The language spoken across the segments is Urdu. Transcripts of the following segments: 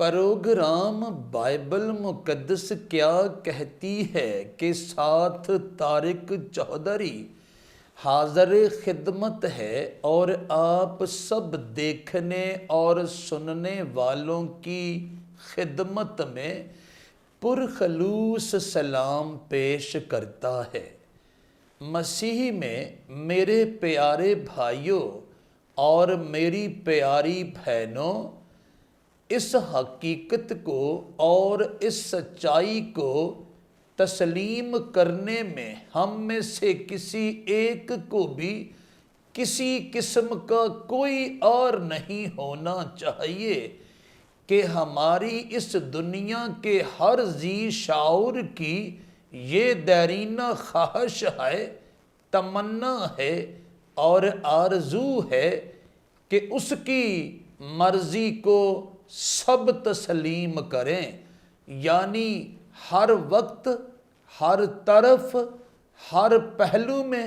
پروگرام بائبل مقدس کیا کہتی ہے کہ ساتھ طارق چودھری حاضر خدمت ہے اور آپ سب دیکھنے اور سننے والوں کی خدمت میں پرخلوص سلام پیش کرتا ہے۔ مسیح میں میرے پیارے بھائیوں اور میری پیاری بہنوں، اس حقیقت کو اور اس سچائی کو تسلیم کرنے میں ہم میں سے کسی ایک کو بھی کسی قسم کا کوئی اور نہیں ہونا چاہیے کہ ہماری اس دنیا کے ہر ذی شعور کی یہ دیرینہ خواہش ہے، تمنا ہے اور آرزو ہے کہ اس کی مرضی کو سب تسلیم کریں، یعنی ہر وقت، ہر طرف، ہر پہلو میں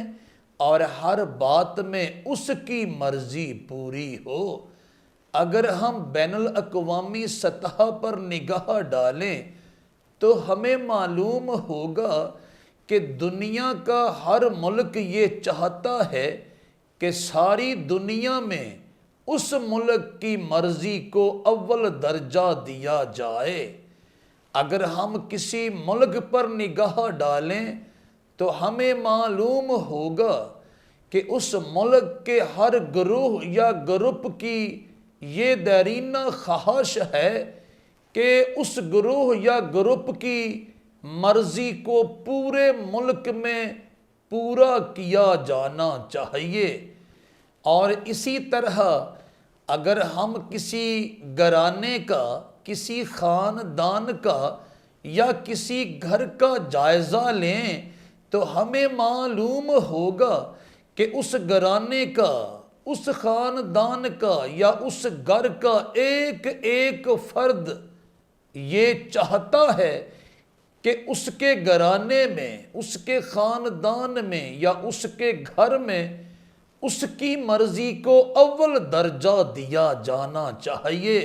اور ہر بات میں اس کی مرضی پوری ہو۔ اگر ہم بین الاقوامی سطح پر نگاہ ڈالیں تو ہمیں معلوم ہوگا کہ دنیا کا ہر ملک یہ چاہتا ہے کہ ساری دنیا میں اس ملک کی مرضی کو اول درجہ دیا جائے۔ اگر ہم کسی ملک پر نگاہ ڈالیں تو ہمیں معلوم ہوگا کہ اس ملک کے ہر گروہ یا گروپ کی یہ دیرینہ خواہش ہے کہ اس گروہ یا گروپ کی مرضی کو پورے ملک میں پورا کیا جانا چاہیے۔ اور اسی طرح اگر ہم کسی گھرانے کا، کسی خاندان کا یا کسی گھر کا جائزہ لیں تو ہمیں معلوم ہوگا کہ اس گھرانے کا، اس خاندان کا یا اس گھر کا ایک ایک فرد یہ چاہتا ہے کہ اس کے گھرانے میں، اس کے خاندان میں یا اس کے گھر میں اس کی مرضی کو اول درجہ دیا جانا چاہیے۔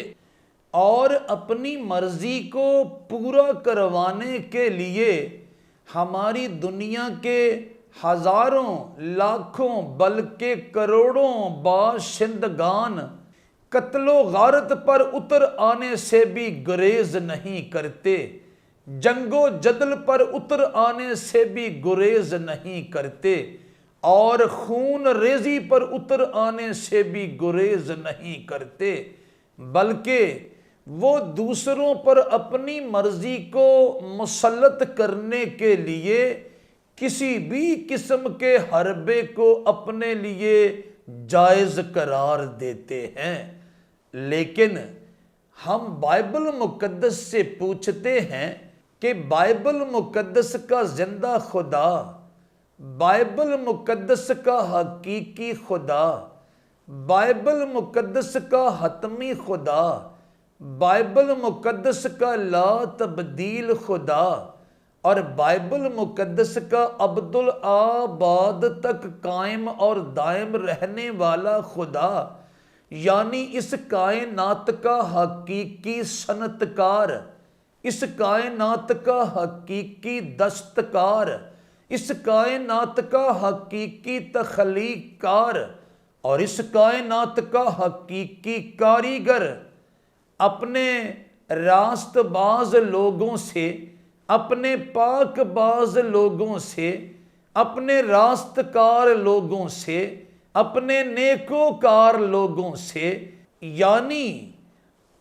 اور اپنی مرضی کو پورا کروانے کے لیے ہماری دنیا کے ہزاروں، لاکھوں بلکہ کروڑوں باشندگان قتل و غارت پر اتر آنے سے بھی گریز نہیں کرتے، جنگ و جدل پر اتر آنے سے بھی گریز نہیں کرتے اور خون ریزی پر اتر آنے سے بھی گریز نہیں کرتے، بلکہ وہ دوسروں پر اپنی مرضی کو مسلط کرنے کے لیے کسی بھی قسم کے حربے کو اپنے لیے جائز قرار دیتے ہیں۔ لیکن ہم بائبل مقدس سے پوچھتے ہیں کہ بائبل مقدس کا زندہ خدا، بائبل مقدس کا حقیقی خدا، بائبل مقدس کا حتمی خدا، بائبل مقدس کا لا تبدیل خدا اور بائبل مقدس کا ابدالآباد تک قائم اور دائم رہنے والا خدا، یعنی اس کائنات کا حقیقی صنعت کار، اس کائنات کا حقیقی دستکار، اس کائنات کا حقیقی تخلیق کار اور اس کائنات کا حقیقی کاریگر اپنے راست باز لوگوں سے، اپنے پاک باز لوگوں سے، اپنے راست کار لوگوں سے، اپنے نیکوکار لوگوں سے، یعنی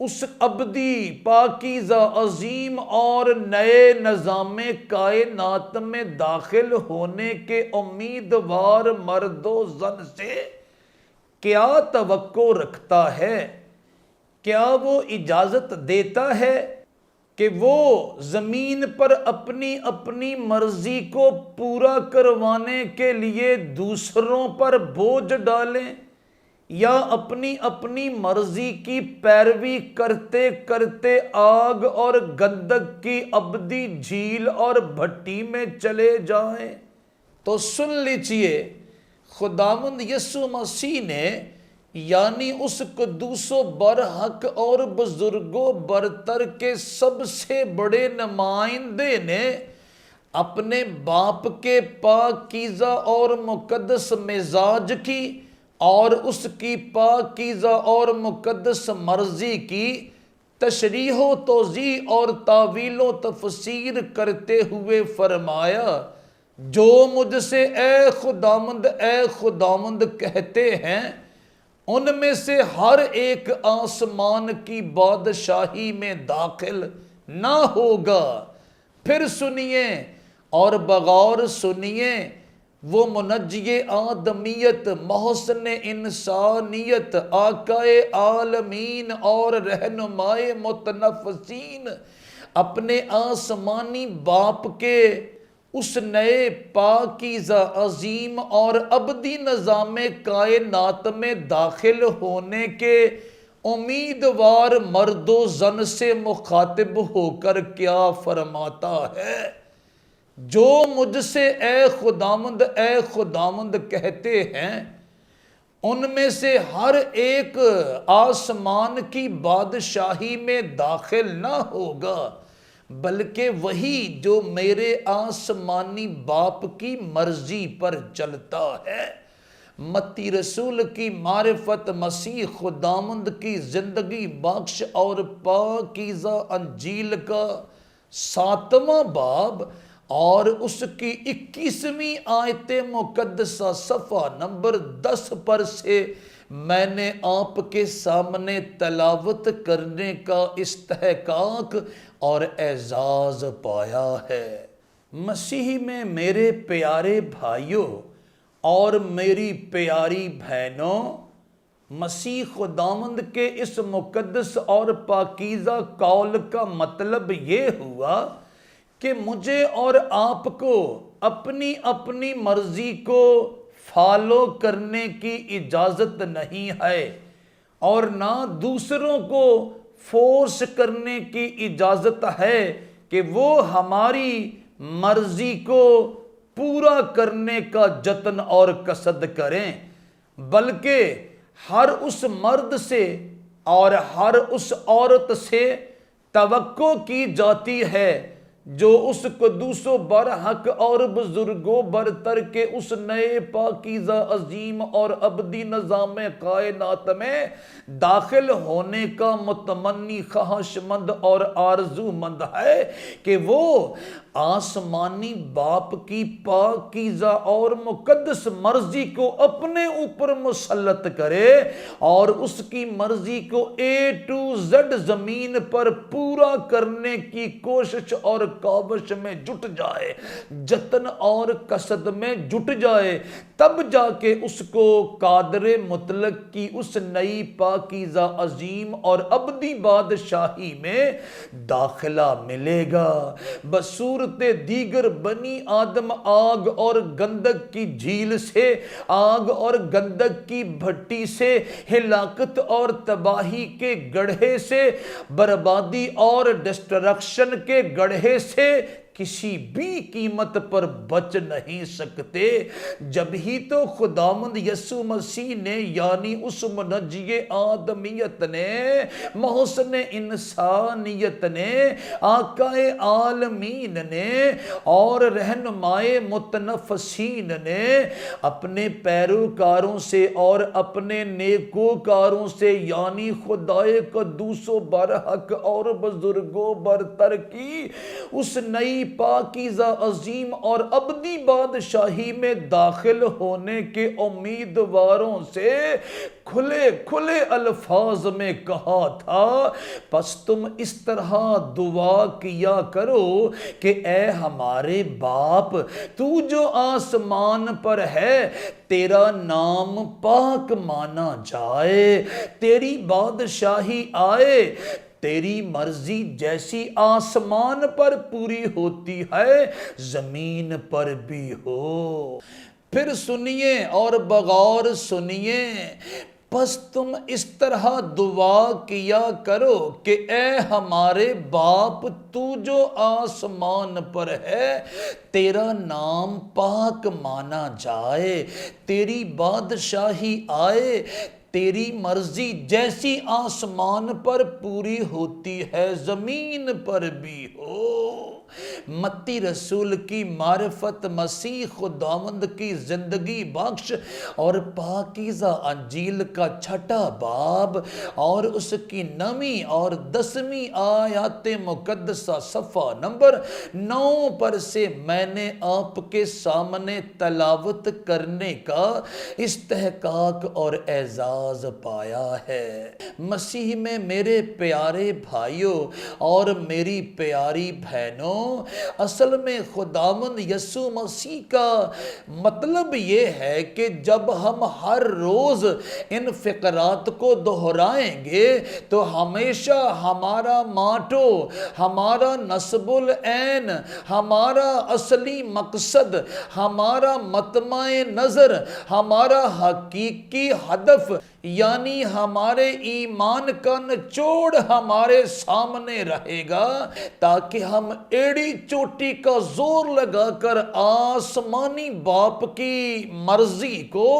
اس ابدی پاکیزہ عظیم اور نئے نظام کائنات میں داخل ہونے کے امیدوار مرد و زن سے کیا توقع رکھتا ہے؟ کیا وہ اجازت دیتا ہے کہ وہ زمین پر اپنی اپنی مرضی کو پورا کروانے کے لیے دوسروں پر بوجھ ڈالیں یا اپنی اپنی مرضی کی پیروی کرتے کرتے آگ اور گندک کی ابدی جھیل اور بھٹی میں چلے جائیں؟ تو سن لیجئے، خداوند یسوع مسیح نے یعنی اس قدوس و برحق اور بزرگ و برتر کے سب سے بڑے نمائندے نے اپنے باپ کے پاکیزہ اور مقدس مزاج کی اور اس کی پاکیزہ اور مقدس مرضی کی تشریح و توضیح اور تعویل و تفسیر کرتے ہوئے فرمایا، جو مجھ سے اے خداوند کہتے ہیں ان میں سے ہر ایک آسمان کی بادشاہی میں داخل نہ ہوگا۔ پھر سنیے اور بغور سنیے، وہ منجی آدمیت، محسن انسانیت، آقائے عالمین اور رہنمائے متنفسین اپنے آسمانی باپ کے اس نئے پاکیزہ عظیم اور ابدی نظام کائنات میں داخل ہونے کے امیدوار مرد و زن سے مخاطب ہو کر کیا فرماتا ہے؟ جو مجھ سے اے خداوند کہتے ہیں ان میں سے ہر ایک آسمان کی بادشاہی میں داخل نہ ہوگا، بلکہ وہی جو میرے آسمانی باپ کی مرضی پر چلتا ہے۔ متی رسول کی معرفت مسیح خداوند کی زندگی بخش اور پاکیزہ انجیل کا 7واں باب اور اس کی 21ویں آیت مقدسہ صفحہ نمبر 10 پر سے میں نے آپ کے سامنے تلاوت کرنے کا استحقاق اور اعزاز پایا ہے۔ مسیح میں میرے پیارے بھائیوں اور میری پیاری بہنوں، مسیح خداوند کے اس مقدس اور پاکیزہ قول کا مطلب یہ ہوا کہ مجھے اور آپ کو اپنی اپنی مرضی کو فالو کرنے کی اجازت نہیں ہے اور نہ دوسروں کو فورس کرنے کی اجازت ہے کہ وہ ہماری مرضی کو پورا کرنے کا جتن اور قصد کریں، بلکہ ہر اس مرد سے اور ہر اس عورت سے توقع کی جاتی ہے جو اس قدوس و برحق اور بزرگ و برتر کے اس نئے پاکیزہ عظیم اور ابدی نظام کائنات میں داخل ہونے کا متمنی، خواہش مند اور آرزو مند ہے کہ وہ آسمانی باپ کی پاکیزہ اور مقدس مرضی کو اپنے اوپر مسلط کرے اور اس کی مرضی کو A to Z زمین پر پورا کرنے کی کوشش اور کاوش میں جٹ جائے، جتن اور قصد میں جٹ جائے، تب جا کے اس کو قادر مطلق کی اس نئی پاکیزہ عظیم اور ابدی بادشاہی میں داخلہ ملے گا۔ بصورت دیگر بنی آدم آگ اور گندک کی جھیل سے، آگ اور گندک کی بھٹی سے، ہلاکت اور تباہی کے گڑھے سے، بربادی اور ڈسٹرکشن کے گڑھے سے کسی بھی قیمت پر بچ نہیں سکتے۔ جب ہی تو خداوند یسوع مسیح نے یعنی اس منجی آدمیت نے، محسن انسانیت نے، آقائے عالمین نے اور رہنمائے متنفسین نے اپنے پیروکاروں سے اور اپنے نیکوکاروں سے یعنی خدائے قدوس و برحق اور بزرگ و برتر کی اس نئی پاکیزہ عظیم اور ابدی بادشاہی میں داخل ہونے کے امیدواروں سے کھلے کھلے الفاظ میں کہا تھا، پس تم اس طرح دعا کیا کرو کہ اے ہمارے باپ، تو جو آسمان پر ہے، تیرا نام پاک مانا جائے، تیری بادشاہی آئے، تیری مرضی جیسی آسمان پر پوری ہوتی ہے زمین پر بھی ہو۔ پھر سنیے اور بغور سنیے، پس تم اس طرح دعا کیا کرو کہ اے ہمارے باپ، تو جو آسمان پر ہے، تیرا نام پاک مانا جائے، تیری بادشاہی آئے، تیری مرضی جیسی آسمان پر پوری ہوتی ہے زمین پر بھی ہو۔ متی رسول کی معرفت، مسیح خداوند کی زندگی بخش اور پاکیزہ انجیل کا 6 باب اور اس کی 9 اور 10 آیات مقدسہ صفحہ نمبر 9 پر سے میں نے آپ کے سامنے تلاوت کرنے کا استحقاق اور اعزاز پایا ہے۔ مسیح میں میرے پیارے بھائیوں اور میری پیاری بہنوں، اصل میں خداوند یسوع مسیح کا مطلب یہ ہے کہ جب ہم ہر روز ان فقرات کو دہرائیں گے تو ہمیشہ ہمارا ماٹو، ہمارا نصب العین، ہمارا اصلی مقصد، ہمارا مطمع نظر، ہمارا حقیقی ہدف یعنی ہمارے ایمان کا نچوڑ ہمارے سامنے رہے گا، تاکہ ہم ایڑی چوٹی کا زور لگا کر آسمانی باپ کی مرضی کو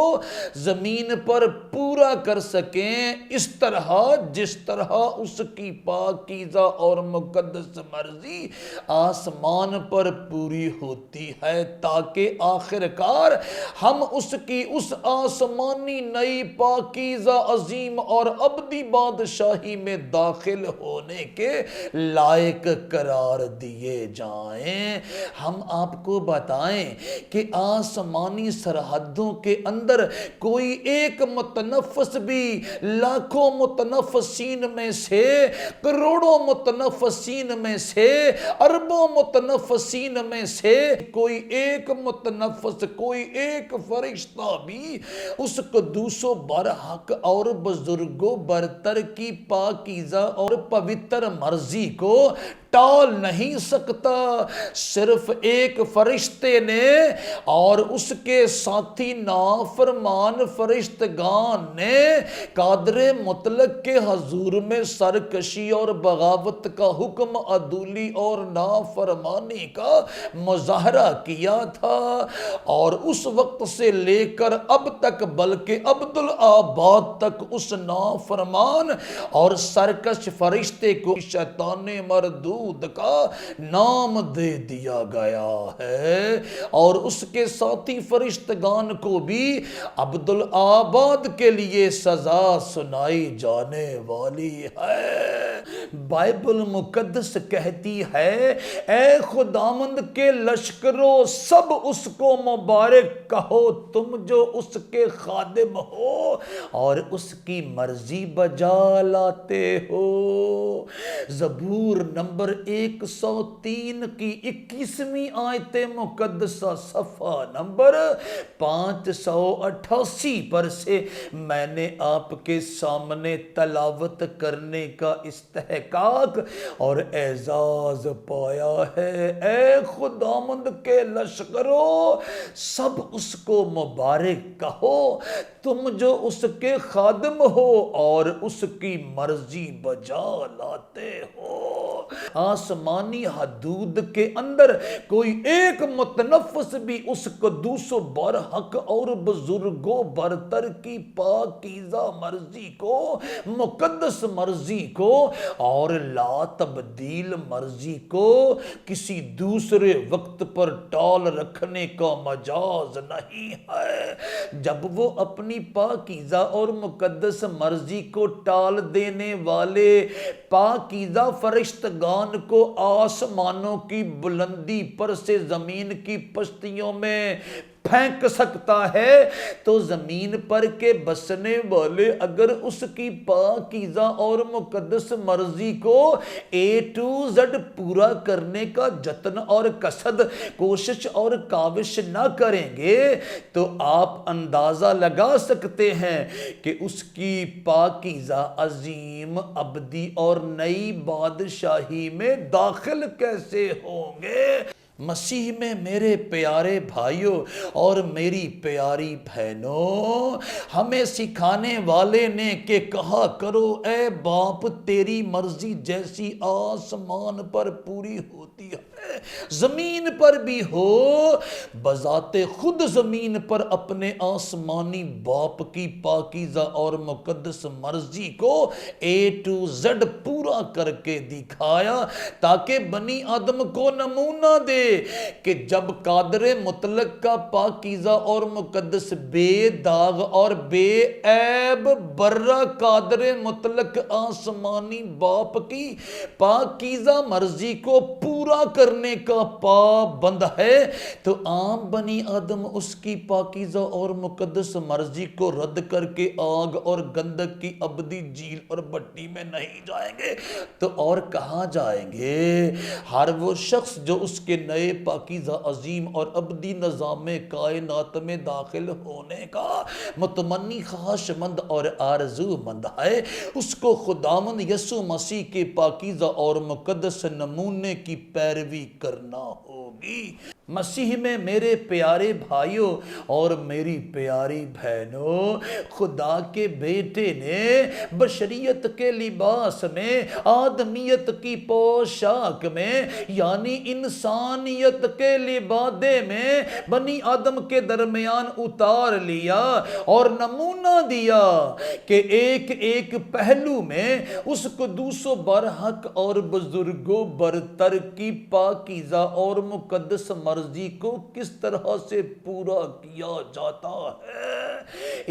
زمین پر پورا کر سکیں، اس طرح جس طرح اس کی پاکیزہ اور مقدس مرضی آسمان پر پوری ہوتی ہے، تاکہ آخرکار ہم اس کی اس آسمانی نئی پاکیزہ عظیم اور ابدی بادشاہی میں داخل ہونے کے لائق قرار دیے جائیں۔ ہم آپ کو بتائیں کہ آسمانی سرحدوں کے اندر کوئی ایک متنفس بھی لاکھوں متنفسین میں سے، کروڑوں متنفسین میں سے، اربوں متنفسین میں سے کوئی ایک متنفس، کوئی ایک فرشتہ بھی اس قدوس و برحق اور بزرگ و برتر کی پاکیزہ اور پوتر مرضی کو ٹال نہیں سکتا۔ صرف ایک فرشتے نے اور اس کے ساتھی نافرمان فرشتگان نے قادر مطلق کے حضور میں سرکشی اور بغاوت کا حکم، عدولی اور نافرمانی کا مظاہرہ کیا تھا، اور اس وقت سے لے کر اب تک بلکہ عبدالآباد تک اس نافرمان اور سرکش فرشتے کو شیطان مردود کا نام دے دیا گیا ہے، اور اس کے ساتھی فرشتگان کو بھی عبدالآباد کے لیے سزا سنائی جانے والی ہے۔ بائبل مقدس کہتی ہے، اے خداوند کے لشکروں سب اس کو مبارک کہو، تم جو اس کے خادم ہو اور اس کی مرضی بجا لاتے ہو۔ زبور نمبر 103 کی 21ویں آیت مقدسہ صفحہ نمبر 588 پر سے میں نے آپ کے سامنے تلاوت کرنے کا استحقاق اور اعزاز پایا ہے۔ اے خداوند کے لشکروں سب اس کو مبارک کہو، تم جو اس کے خادم ہو اور اس کی مرضی بجا لاتے ہو۔ آسمانی حدود کے اندر کوئی ایک متنفس بھی اس قدوس و برحق اور بزرگ و برتر کی پاکیزہ مرضی کو، مقدس مرضی کو اور لا تبدیل مرضی کو کسی دوسرے وقت پر ٹال رکھنے کا مجاز نہیں ہے۔ جب وہ اپنی پاکیزہ اور مقدس مرضی کو ٹال دینے والے پاکیزہ فرشتگان کو آسمانوں کی بلندی پر سے زمین کی پشتیوں میں پھینک سکتا ہے، تو زمین پر کے بسنے والے اگر اس کی پاکیزہ اور مقدس مرضی کو A to Z پورا کرنے کا جتن اور قصد، کوشش اور کاوش نہ کریں گے تو آپ اندازہ لگا سکتے ہیں کہ اس کی پاکیزہ عظیم ابدی اور نئی بادشاہی میں داخل کیسے ہوں گے۔ مسیح میں میرے پیارے بھائیوں اور میری پیاری بہنوں، ہمیں سکھانے والے نے کہ کہا کرو، اے باپ تیری مرضی جیسی آسمان پر پوری ہوتی ہے ہے، زمین پر بھی ہو، بذات خود زمین پر اپنے آسمانی باپ کی پاکیزہ اور مقدس مرضی کو اے ٹو زڈ پورا کر کے دکھایا، تاکہ بنی آدم کو نمونہ دے کہ جب قادر مطلق کا پاکیزہ اور مقدس بے داغ اور بے عیب برہ قادر مطلق آسمانی باپ کی پاکیزہ مرضی کو پورا کرنے کا پابند ہے، تو عام بنی آدم اس کی پاکیزہ اور مقدس مرضی کو رد کر کے آگ اور گندک کی ابدی جھیل اور بھٹی میں نہیں جائیں گے تو اور کہاں جائیں گے؟ ہر وہ شخص جو اس کے نئے پاکیزہ عظیم اور ابدی نظام کائنات میں داخل ہونے کا متمنی خواہش مند اور آرزو مند ہے، اس کو خداوند یسوع مسیح کے پاکیزہ اور مقدس نمونے کی پیروی کرنا ہوگی۔ مسیح میں میرے پیارے بھائیوں اور میری پیاری بہنوں، خدا کے بیٹے نے بشریت کے لباس میں، آدمیت کی پوشاک میں، یعنی انسانیت کے لبادے میں بنی آدم کے درمیان اتار لیا اور نمونہ دیا کہ ایک ایک پہلو میں اس قدوس و برحق اور بزرگ و برتر کی پاکیزہ اور مقدس مرضی کو کس طرح سے پورا کیا جاتا ہے۔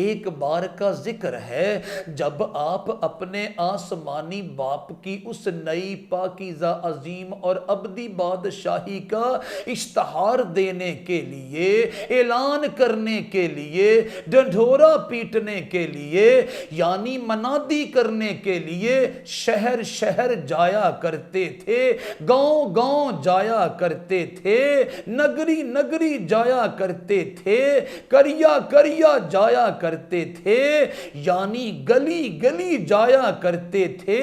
ایک بار کا ذکر ہے جب آپ اپنے آسمانی باپ کی اس نئی پاکیزہ عظیم اور ابدی بادشاہی کا اشتہار دینے کے لیے، اعلان کرنے کے لیے، ڈنڈورا پیٹنے کے لیے، یعنی منادی کرنے کے لیے شہر شہر جایا کرتے تھے، گاؤں گاؤں جایا کرتے تھے، نگری نگری جایا کرتے تھے، کریا کریا جایا کرتے تھے، یعنی گلی گلی جایا کرتے تھے،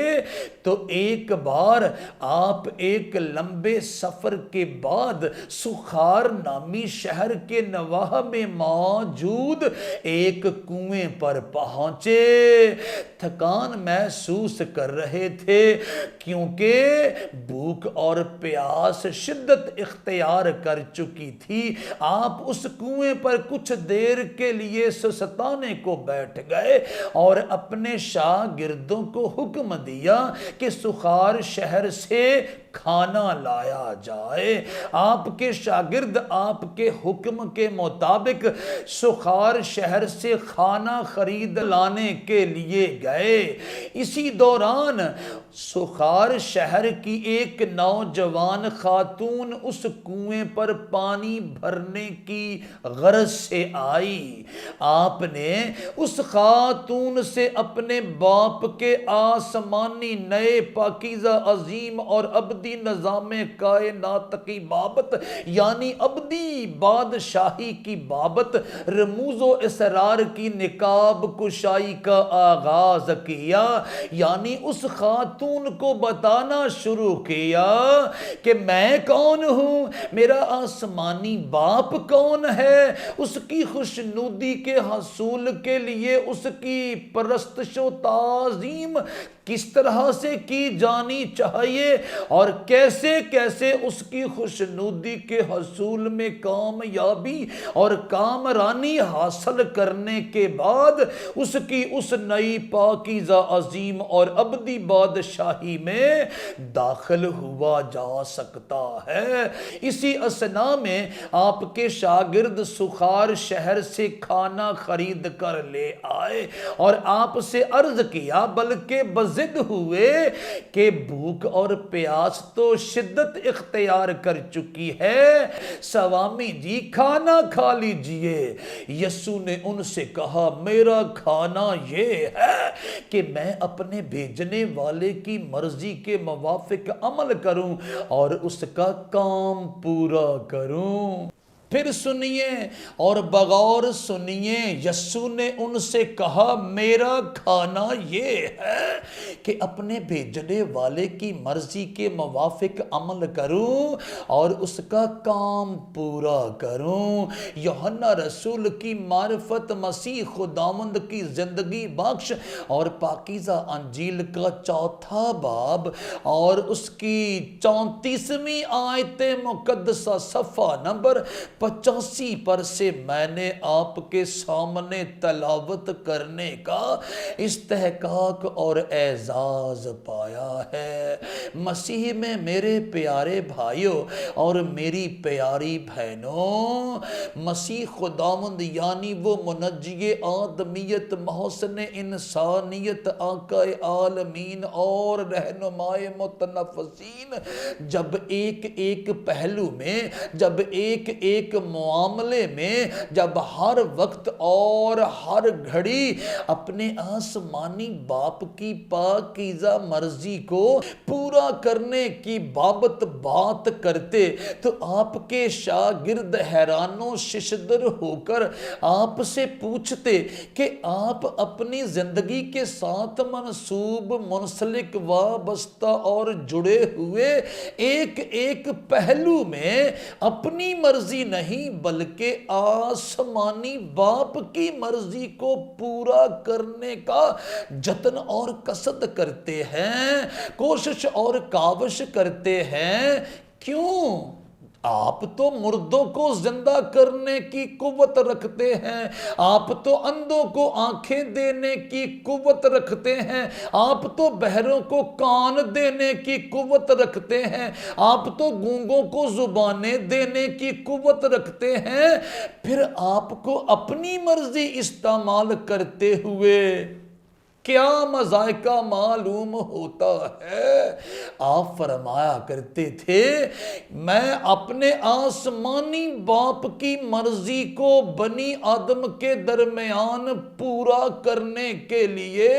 تو ایک بار آپ ایک لمبے سفر کے بعد سخار نامی شہر کے نواح میں موجود ایک کنویں پر پہنچے، تھکان محسوس کر رہے تھے کیونکہ بھوک اور پیاس شدت اختیار کر چکی تھی۔ آپ اس کنویں پر کچھ دیر کے لیے سستانے کو بیٹھ گئے اور اپنے شاگردوں کو حکم دیا کہ سخار شہر سے کھانا لایا جائے۔ آپ کے شاگرد آپ کے حکم کے مطابق سخار شہر سے کھانا خرید لانے کے لیے گئے۔ اسی دوران سخار شہر کی ایک نوجوان خاتون اس کنویں پر پانی بھرنے کی غرض سے آئی۔ آپ نے اس خاتون سے اپنے باپ کے آسمانی نئے پاکیزہ عظیم اور ابدی نظام کائنات کی بابت، یعنی ابدی بادشاہی کی بابت رموز و اسرار کی نقاب کشائی کا آغاز کیا، یعنی اس خاتون کو بتانا شروع کیا کہ میں کون ہوں، میرا آسمانی باپ کون ہے، اس کی خوشنودی کے حصول کے لیے اس کی پرستش و تعظیم کس طرح سے کی جانی چاہیے، اور کیسے کیسے اس کی خوشنودی کے حصول میں کامیابی اور کامرانی حاصل کرنے کے بعد اس کی اس نئی پاکیزہ عظیم اور ابدی بادشاہی میں داخل ہوا جا سکتا ہے۔ اسی اثناء میں آپ کے شاگرد سخار شہر سے کھانا خرید کر لے آئے اور آپ سے عرض کیا، بلکہ بضد ہوئے کہ بھوک اور پیاس تو شدت اختیار کر چکی ہے، سوامی جی کھانا کھا لیجئے۔ یسوع نے ان سے کہا، میرا کھانا یہ ہے کہ میں اپنے بھیجنے والے کی مرضی کے موافق عمل کروں اور اس کا کام پورا کروں۔ پھر سنیے اور بغور سنیے، یسوع نے ان سے کہا میرا کھانا یہ ہے کہ اپنے بھیجنے والے کی مرضی کے موافق عمل کروں اور اس کا کام پورا کروں۔ یوحنا رسول کی معرفت مسیح خداوند کی زندگی بخش اور پاکیزہ انجیل کا 4 باب اور اس کی 34ویں آیت مقدسہ صفحہ نمبر 85 پر سے میں نے آپ کے سامنے تلاوت کرنے کا استحقاق اور اعزاز پایا ہے۔ مسیح میں میرے پیارے بھائیوں اور میری پیاری بہنوں، مسیح خداوند یعنی وہ منجی آدمیت، محسن انسانیت، آقا عالمین اور رہنمائے متنفسین، جب ایک ایک پہلو میں، جب ایک ایک معاملے میں، جب ہر وقت اور ہر گھڑی اپنے آسمانی باپ کی پاکیزہ مرضی کو پورا کرنے کی بابت بات کرتے تو آپ کے شاگرد حیران و ششدر ہو کر آپ سے پوچھتے کہ آپ اپنی زندگی کے ساتھ منسوب، منسلک، وابستہ اور جڑے ہوئے ایک ایک پہلو میں اپنی مرضی نہیں بلکہ آسمانی باپ کی مرضی کو پورا کرنے کا جتن اور قصد کرتے ہیں، کوشش اور کاوش کرتے ہیں۔ کیوں؟ آپ تو مردوں کو زندہ کرنے کی قوت رکھتے ہیں، آپ تو اندھوں کو آنکھیں دینے کی قوت رکھتے ہیں، آپ تو بہروں کو کان دینے کی قوت رکھتے ہیں، آپ تو گونگوں کو زبانیں دینے کی قوت رکھتے ہیں، پھر آپ کو اپنی مرضی استعمال کرتے ہوئے کیا مذائقہ معلوم ہوتا ہے؟ آپ فرمایا کرتے تھے میں اپنے آسمانی باپ کی مرضی کو بنی آدم کے درمیان پورا کرنے کے لیے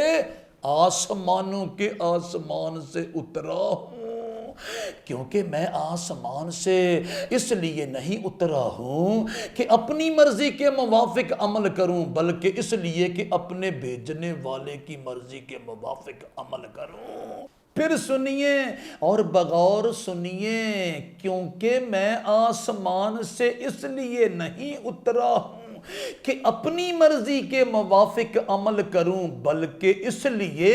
آسمانوں کے آسمان سے اترا ہوں، کیونکہ میں آسمان سے اس لیے نہیں اترا ہوں کہ اپنی مرضی کے موافق عمل کروں بلکہ اس لیے کہ اپنے بھیجنے والے کی مرضی کے موافق عمل کروں۔ پھر سنیے اور بغور سنیے، کیونکہ میں آسمان سے اس لیے نہیں اترا ہوں کہ اپنی مرضی کے موافق عمل کروں بلکہ اس لیے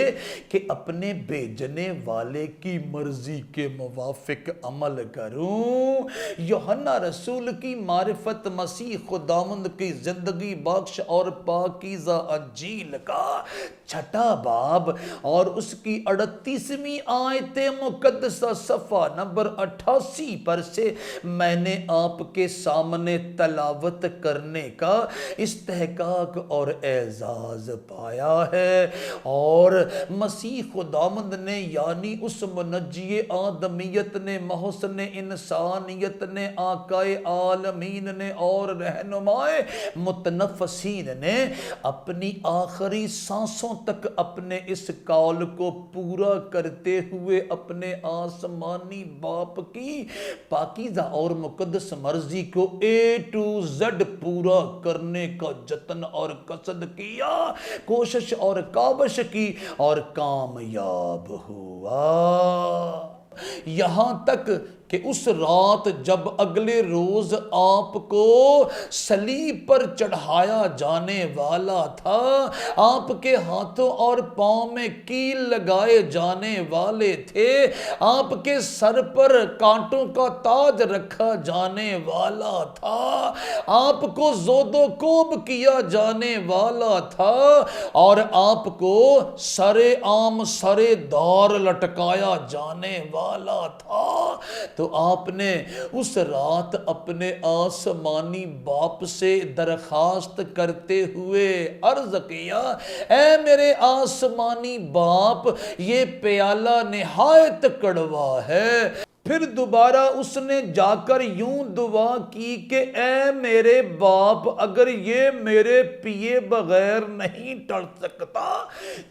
کہ اپنے بھیجنے والے کی مرضی کے موافق عمل کروں۔ یوحنا رسول کی معرفت مسیح خداوند کی زندگی بخش اور پاکیزہ انجیل کا 6 باب اور اس کی 38ویں آیت مقدسہ صفحہ نمبر 88 پر سے میں نے آپ کے سامنے تلاوت کرنے کا استحقاق اور اعزاز پایا ہے۔ اور مسیح خداوند نے یعنی اس منجی آدمیت نے، محسن انسانیت نے، آقا عالمین نے اور رہنمائے متنفسین نے اپنی آخری سانسوں تک اپنے اس قول کو پورا کرتے ہوئے اپنے آسمانی باپ کی پاکیزہ اور مقدس مرضی کو A to Z پورا کرنے کا جتن اور قصد کیا، کوشش اور کاوش کی اور کامیاب ہوا، یہاں تک کہ اس رات جب اگلے روز آپ کو صلیب پر چڑھایا جانے والا تھا، آپ کے ہاتھوں اور پاؤں میں کیل لگائے جانے والے تھے، آپ کے سر پر کانٹوں کا تاج رکھا جانے والا تھا، آپ کو زود و کوب کیا جانے والا تھا اور آپ کو سر عام سر دار لٹکایا جانے والا تھا، تو آپ نے اس رات اپنے آسمانی باپ سے درخواست کرتے ہوئے عرض کیا، اے میرے آسمانی باپ، یہ پیالہ نہایت کڑوا ہے۔ پھر دوبارہ اس نے جا کر یوں دعا کی کہ اے میرے باپ، اگر یہ میرے پیے بغیر نہیں ٹل سکتا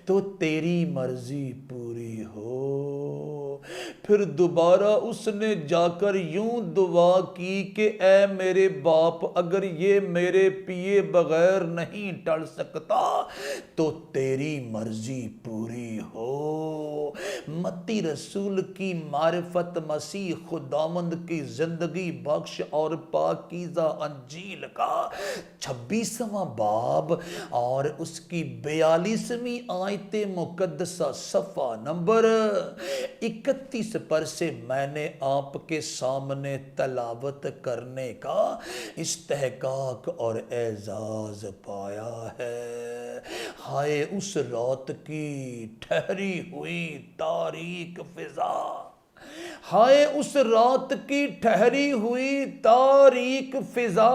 تو تیری مرضی پوری ہو۔ پھر دوبارہ اس نے جا کر یوں دعا کی کہ اے میرے باپ، اگر یہ میرے پیے بغیر نہیں ٹل سکتا تو تیری مرضی پوری ہو۔ متی رسول کی معرفت، مسیح خداوند کی زندگی بخش اور پاکیزہ انجیل کا 26واں باب اور اس کی 42ویں آیت مقدسہ صفحہ نمبر 31 پر سے میں نے آپ کے سامنے تلاوت کرنے کا استحقاق اور اعزاز پایا ہے۔ ہائے اس رات کی ٹھہری ہوئی تاریک فضا، ہائے اس رات کی ٹھہری ہوئی تاریک فضا،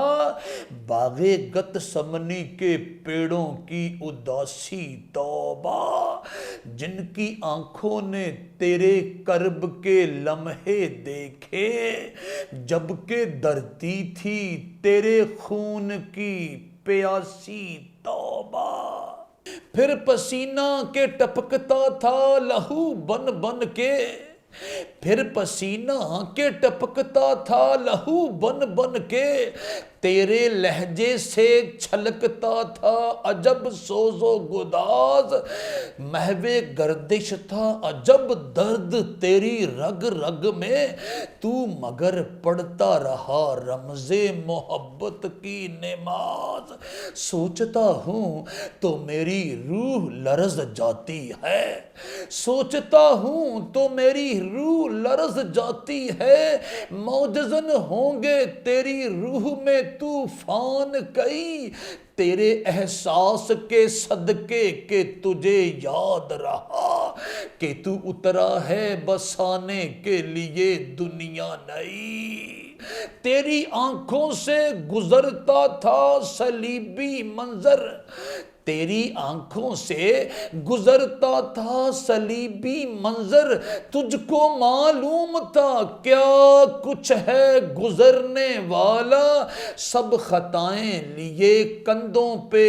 باغ گتسمنی کے پیڑوں کی اداسی توبہ، جن کی آنکھوں نے تیرے کرب کے لمحے دیکھے جبکہ دھرتی تھی تیرے خون کی پیاسی توبہ۔ پھر پسینہ کے ٹپکتا تھا لہو بن بن کے، پھر پسینہ کے ٹپکتا تھا لہو بن بن کے، تیرے لہجے سے چھلکتا تھا عجب سوز و گداز، محو گردش تھا عجب درد تیری رگ رگ میں، تو مگر پڑھتا رہا رمز محبت کی نماز۔ سوچتا ہوں تو میری روح لرز جاتی ہے، سوچتا ہوں تو میری روح لرز جاتی ہے، معجزن ہوں گے تیری روح میں طوفان کئی، تیرے احساس کے صدقے کہ تجھے یاد رہا کہ تو اترا ہے بسانے کے لیے دنیا نئی۔ تیری آنکھوں سے گزرتا تھا صلیبی منظر، تیری آنکھوں سے گزرتا تھا صلیبی منظر، تجھ کو معلوم تھا کیا کچھ ہے گزرنے والا، سب خطائیں لیے کندھوں پہ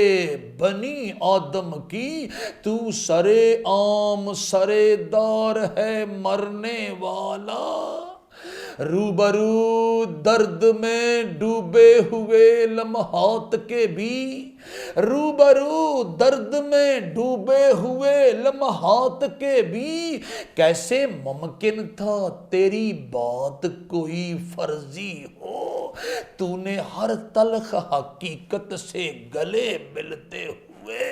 بنی آدم کی، تو سرے عام سرے دار ہے مرنے والا۔ روبرو درد میں ڈوبے ہوئے لمحات کے بھی، روبرو درد میں ڈوبے ہوئے لمحات کے بھی، کیسے ممکن تھا تیری بات کوئی فرضی ہو، تو نے ہر تلخ حقیقت سے گلے ملتے ہوئے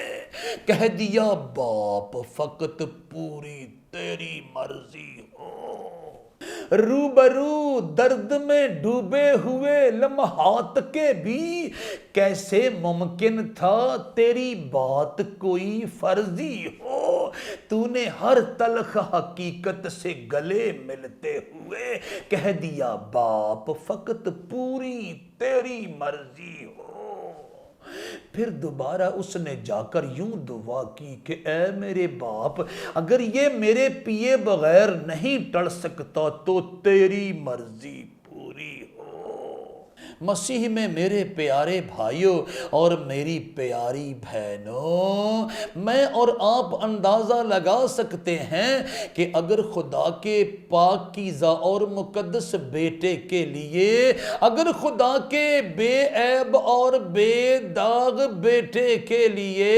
کہہ دیا باپ فقط پوری تیری مرضی ہو۔ روبرو درد میں ڈوبے ہوئے لمحات کے بھی، کیسے ممکن تھا تیری بات کوئی فرضی ہو، تو نے ہر تلخ حقیقت سے گلے ملتے ہوئے کہہ دیا باپ فقط پوری تیری مرضی ہو۔ پھر دوبارہ اس نے جا کر یوں دعا کی کہ اے میرے باپ، اگر یہ میرے پیے بغیر نہیں ٹل سکتا تو تیری مرضی پوری ہو۔ مسیح میں میرے پیارے بھائیوں اور میری پیاری بہنوں، میں اور آپ اندازہ لگا سکتے ہیں کہ اگر خدا کے پاکیزہ اور مقدس بیٹے کے لیے، اگر خدا کے بے عیب اور بے داغ بیٹے کے لیے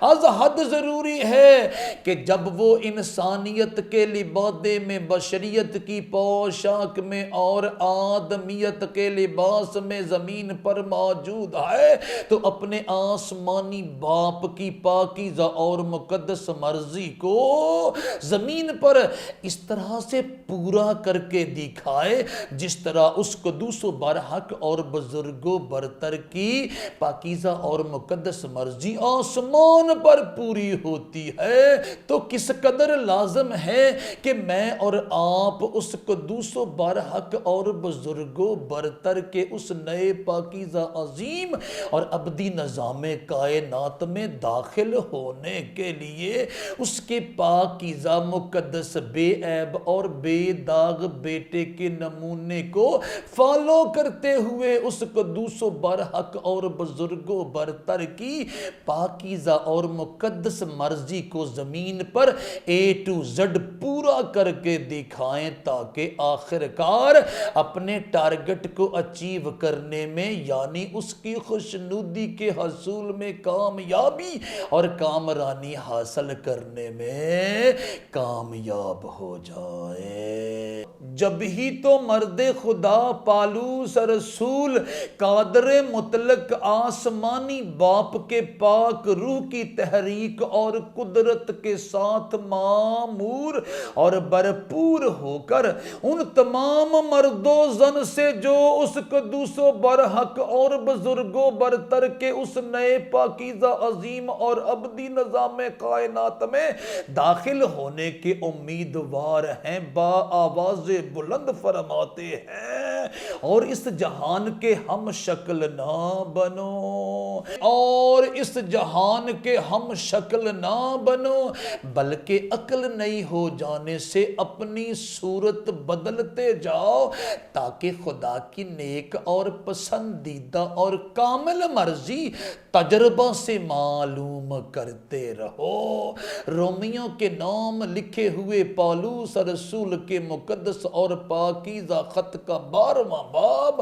از حد ضروری ہے کہ جب وہ انسانیت کے لبادے میں، بشریت کی پوشاک میں اور آدمیت کے لباس میں زمین پر موجود ہے، تو اپنے آسمانی باپ کی پاکیزہ اور مقدس مرضی کو زمین پر اس طرح سے پورا کر کے دکھائے جس طرح اس قدوس و برحق اور بزرگ و برتر کی پاکیزہ اور مقدس مرضی آسمان پر پوری ہوتی ہے، تو کس قدر لازم ہے کہ میں اور آپ اس قدوس و برحق اور بزرگ و برتر کے اس نئے پاکیزہ عظیم اور ابدی نظام کائنات میں داخل ہونے کے لیے اس کے پاکیزہ مقدس بے عیب اور بے داغ بیٹے کے نمونے کو فالو کرتے ہوئے اس قدوس و برحق اور بزرگ و برتر کی پاکیزہ اور مقدس مرضی کو زمین پر A to Z پورا کر کے دکھائیں، تاکہ آخرکار اپنے ٹارگٹ کو اچیو کرنے میں یعنی اس کی خوشنودی کے حصول میں کامیابی اور کامرانی حاصل کرنے میں کامیاب ہو جائے۔ جب ہی تو مرد خدا پالوس رسول قادر مطلق آسمانی باپ کے پاک روح کی تحریک اور قدرت کے ساتھ معمور اور بھرپور ہو کر ان تمام مرد و زن سے جو اس قدوس و برحق اور بزرگ و برتر کے اس نئے پاکیزہ عظیم اور ابدی نظام کائنات میں داخل ہونے کے امیدوار ہیں، با آواز بلند فرماتے ہیں، اور اس جہان کے ہم شکل نہ بنو، اور اس جہان کے ہم شکل نہ بنو، بلکہ عقل نئی ہو جانے سے اپنی صورت بدلتے جاؤ، تاکہ خدا کی نیک اور پسندیدہ اور کامل مرضی تجربہ سے معلوم کرتے رہو۔ رومیوں کے نام لکھے ہوئے پالوس رسول کے مقدس اور پاکیزہ خط کا 12واں باب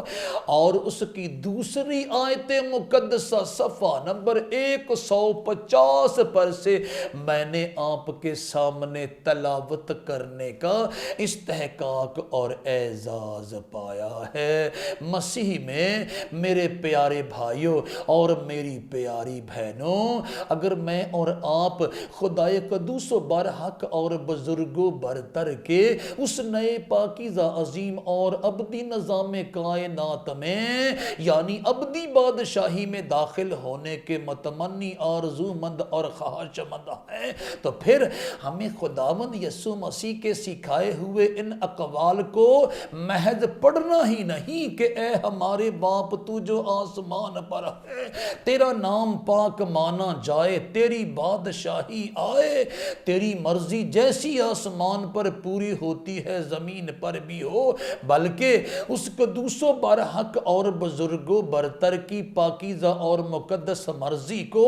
اور اس کی دوسری آیت مقدسہ صفحہ نمبر 150 پر سے میں نے آپ کے سامنے تلاوت کرنے کا استحقاق اور اعزاز پایا ہے۔ مسیح میں میرے پیارے بھائیوں اور میری پیاری بہنوں، اگر میں اور آپ خدائے قدوس و برحق اور بزرگ و برتر کے اس نئے پاکیزہ عظیم اور ابدی نظام کائنات میں یعنی ابدی بادشاہی میں داخل ہونے کے متمنی آرزو مند اور خواہش مند ہیں، تو پھر ہمیں خداوند یسوع مسیح کے سکھائے ہوئے ان اقوال کو محض پڑھنا ہی نہیں کہ اے ہمارے باپ تو جو آسمان پر ہے، تیرا نام پاک مانا جائے، تیری بادشاہی آئے، تیری مرضی جیسی آسمان پر پوری ہوتی ہے زمین پر بھی ہو، بلکہ اس قدوس و برحق اور بزرگ و برتر کی پاکیزہ اور مقدس مرضی کو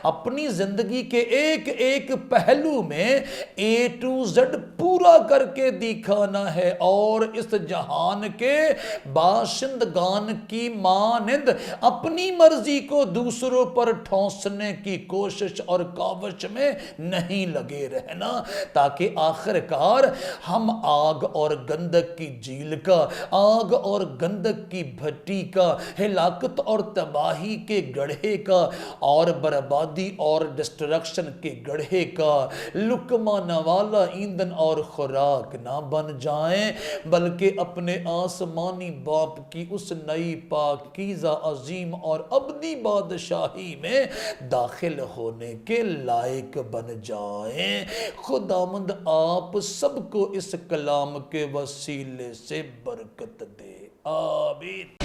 اپنی زندگی کے ایک ایک پہلو میں A to Z پورا کر کے دکھانا ہے، اور اس جہان کے باشندگان کی مانند اپنی مرضی کو دوسروں پر ٹھونسنے کی کوشش اور کاوش میں نہیں لگے رہنا، تاکہ آخرکار ہم آگ اور گندک کی جھیل کا، آگ اور گندک کی بھٹی کا، ہلاکت اور تباہی کے گڑھے کا اور بربادی اور ڈسٹرکشن کے گڑھے کا لقمہ نوالا ایندھن اور خوراک نہ بن جائیں، بلکہ اپنے آسمانی باپ کی اس نئی پاکیزہ عظیم اور ابدی بادشاہی میں داخل ہونے کے لائق بن جائیں۔ خداوند آپ سب کو اس کلام کے وسیلے سے برکت دے، آمین۔